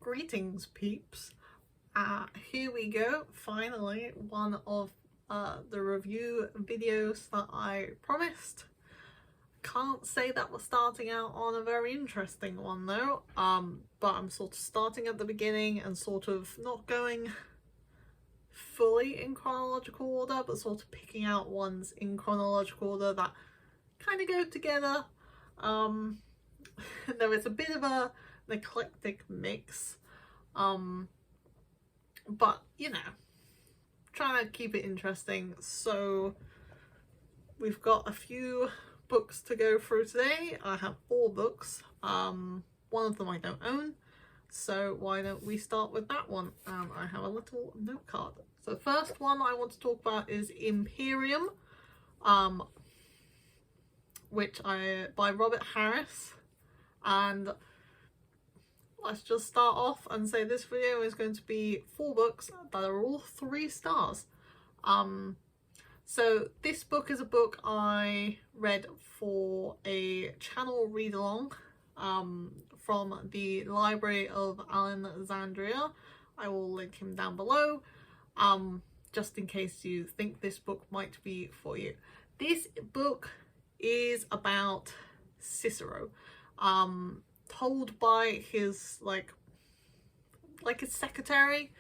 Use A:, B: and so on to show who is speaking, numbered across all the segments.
A: Greetings peeps, here we go, finally one of the review videos that I promised. Can't say that we're starting out on a very interesting one though, but I'm sort of starting at the beginning and sort of not going fully in chronological order, but sort of picking out ones in chronological order that kind of go together. There is a bit of an eclectic mix, but you know, trying to keep it interesting. So we've got a few books to go through today. I have 4 books. One of them I don't own, so why don't we start with that one? I have a little note card. So the first one I want to talk about is Imperium, by Robert Harris. And let's just start off and say this video is going to be 4 books that are all 3 stars. So this book is a book I read for a channel read along from the Library of Alexandria. I will link him down below, just in case you think this book might be for you. This book is about Cicero, told by his like his secretary.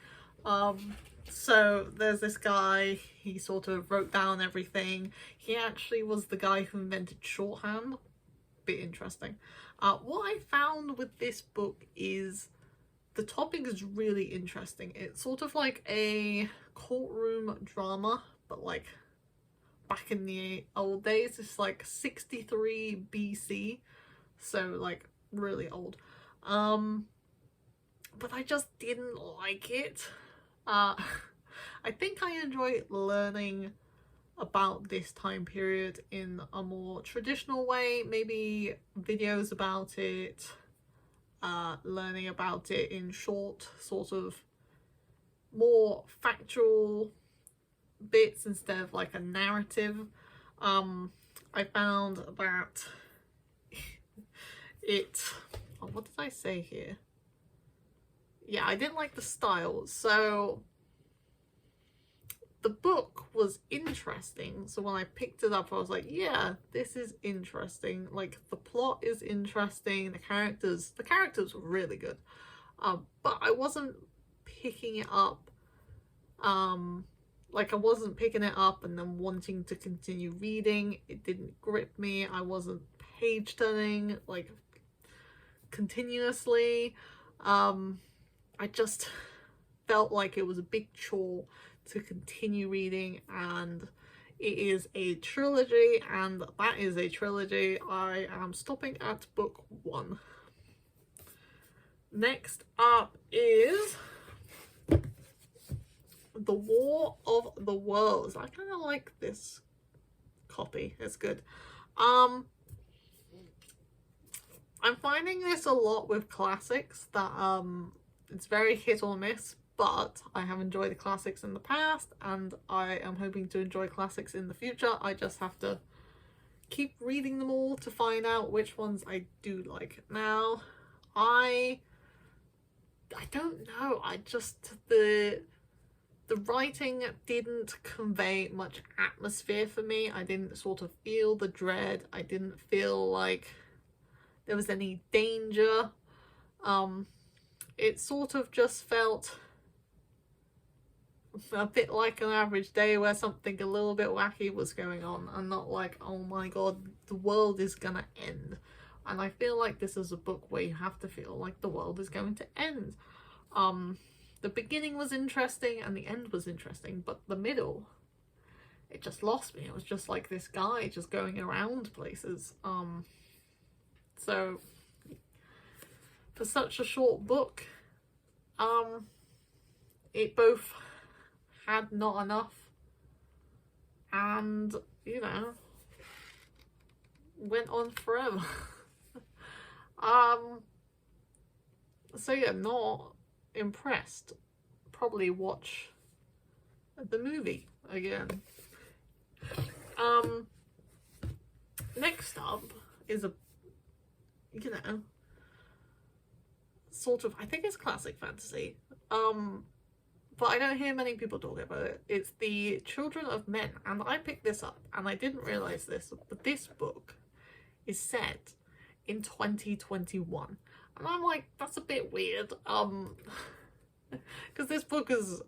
A: So there's this guy, he sort of wrote down everything. He actually was the guy who invented shorthand. Bit interesting. What I found with this book is the topic is really interesting. It's sort of like a courtroom drama, but like back in the old days. It's like 63 BC, so like really old. But I just didn't like it. I think I enjoy learning about this time period in a more traditional way, maybe videos about it, learning about it in short, sort of more factual bits instead of like a narrative. I found that what did I say here? Yeah, I didn't like the style. So the book was interesting, so when I picked it up I was like, yeah, this is interesting. Like, the plot is interesting, the characters were really good, but I wasn't picking it up, like I wasn't picking it up and then wanting to continue reading. It didn't grip me. I wasn't page turning like continuously. I just felt like it was a big chore to continue reading, and it is a trilogy, and that is a trilogy. I am stopping at book 1. Next up is The War of the Worlds. I kind of like this copy. It's good. I'm finding this a lot with classics, that it's very hit or miss, but I have enjoyed the classics in the past and I am hoping to enjoy classics in the future. I just have to keep reading them all to find out which ones I do like. Now, I don't know, I just, the writing didn't convey much atmosphere for me. I didn't sort of feel the dread. I didn't feel like there was any danger. It sort of just felt a bit like an average day where something a little bit wacky was going on, and not like, oh my god, the world is gonna end. And I feel like this is a book where you have to feel like the world is going to end. The beginning was interesting and the end was interesting, but the middle, it just lost me. It was just like this guy just going around places. So for such a short book, it both had not enough and, you know, went on forever. So yeah, not impressed. Probably watch the movie again. Next up is a, you know, sort of, I think it's classic fantasy, but I don't hear many people talk about it. It's The Children of Men, and I picked this up, and I didn't realise this, but this book is set in 2021. And I'm like, that's a bit weird, because this book is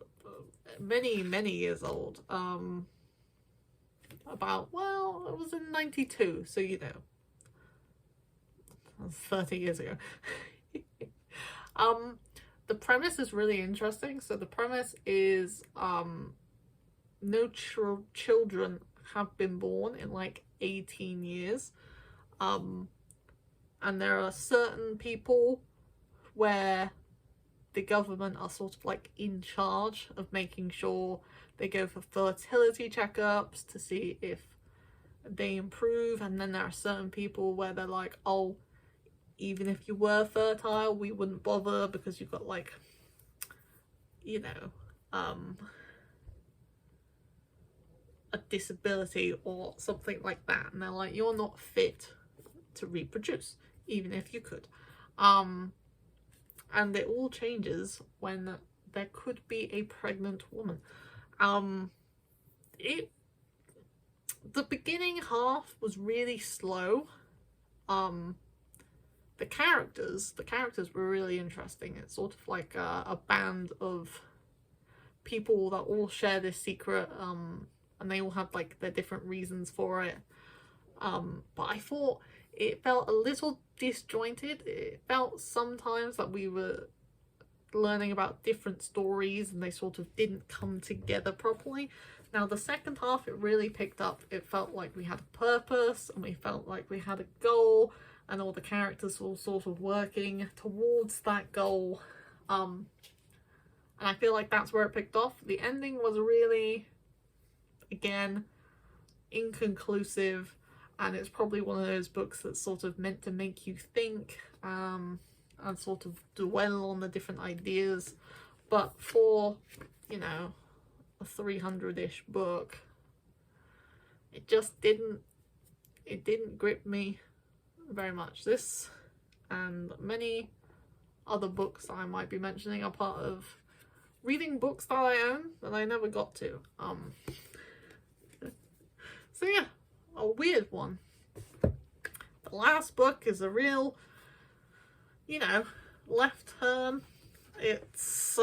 A: many, many years old. About, well, it was in 92, so you know, that was 30 years ago. The premise is really interesting. So the premise is no children have been born in like 18 years. And there are certain people where the government are sort of like in charge of making sure they go for fertility checkups to see if they improve. And then there are certain people where they're like, oh, even if you were fertile, we wouldn't bother because you've got like, you know, a disability or something like that. And they're like, you're not fit to reproduce, even if you could. And it all changes when there could be a pregnant woman. The beginning half was really slow. The characters were really interesting. It's sort of like a band of people that all share this secret, and they all have like their different reasons for it. But I thought it felt a little disjointed. It felt sometimes that we were learning about different stories and they sort of didn't come together properly. Now the second half, it really picked up. It felt like we had a purpose and we felt like we had a goal, and all the characters were sort of working towards that goal. And I feel like that's where it picked off. The ending was really, again, inconclusive, and it's probably one of those books that's sort of meant to make you think, and sort of dwell on the different ideas. But for, you know, a 300-ish book, it just didn't grip me very much. This and many other books I might be mentioning are part of reading books that I own that I never got to. So yeah, a weird one. The last book is a real, you know, left turn. It's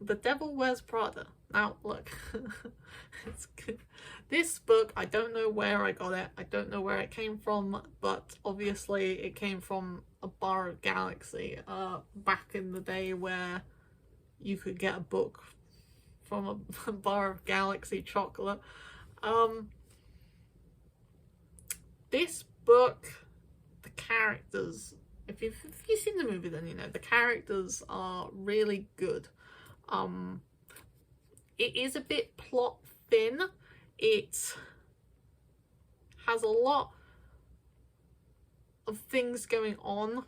A: The Devil Wears Prada. Now look, it's good. This book, I don't know where I got it. I don't know where it came from, but obviously it came from a Bar of Galaxy, back in the day where you could get a book from a Bar of Galaxy chocolate. This book, the characters, if you've seen the movie, then you know the characters are really good. It is a bit plot thin. It has a lot of things going on,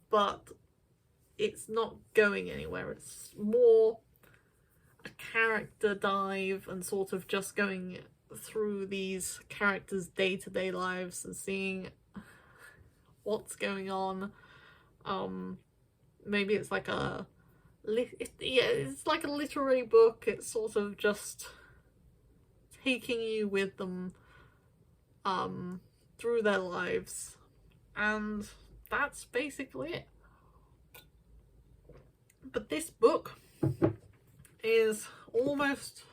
A: but it's not going anywhere. It's more a character dive and sort of just going through these characters' day-to-day lives and seeing what's going on. Maybe it's like it's like a literary book. It's sort of just taking you with them through their lives, and that's basically it. But this book is almost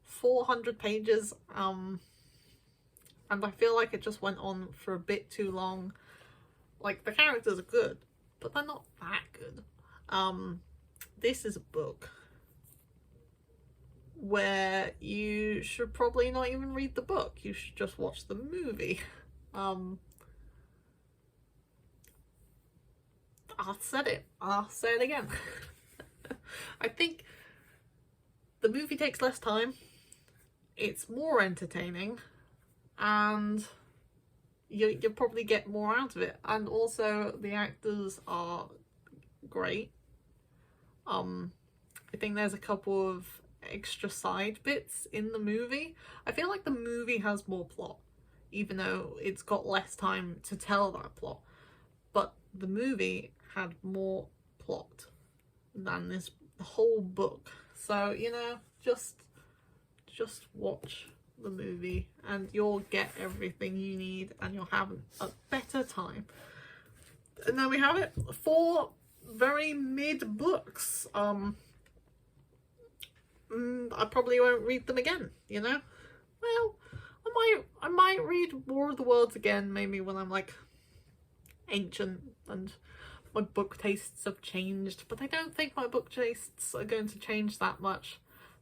A: 400 pages, and I feel like it just went on for a bit too long. Like, the characters are good, but they're not that good. This is a book where you should probably not even read the book. You should just watch the movie. I'll say it again. I think the movie takes less time, it's more entertaining, and you probably get more out of it. And also the actors are great. I think there's a couple of extra side bits in the movie. I feel like the movie has more plot, even though it's got less time to tell that plot. But the movie had more plot than the whole book. So, you know, just watch the movie and you'll get everything you need and you'll have a better time. And then we have it, 4 very mid books. I probably won't read them again, you know? Well, I might read War of the Worlds again, maybe when I'm like ancient and my book tastes have changed, but I don't think my book tastes are going to change that much.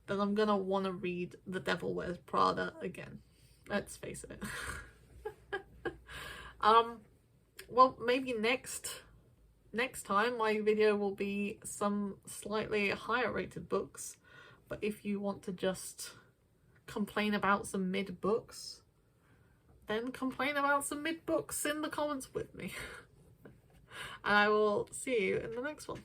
A: Then I'm gonna want to read The Devil Wears Prada again. Let's face it. Well, maybe next time my video will be some slightly higher rated books, but if you want to just complain about some mid books, then complain about some mid books in the comments with me. And I will see you in the next one.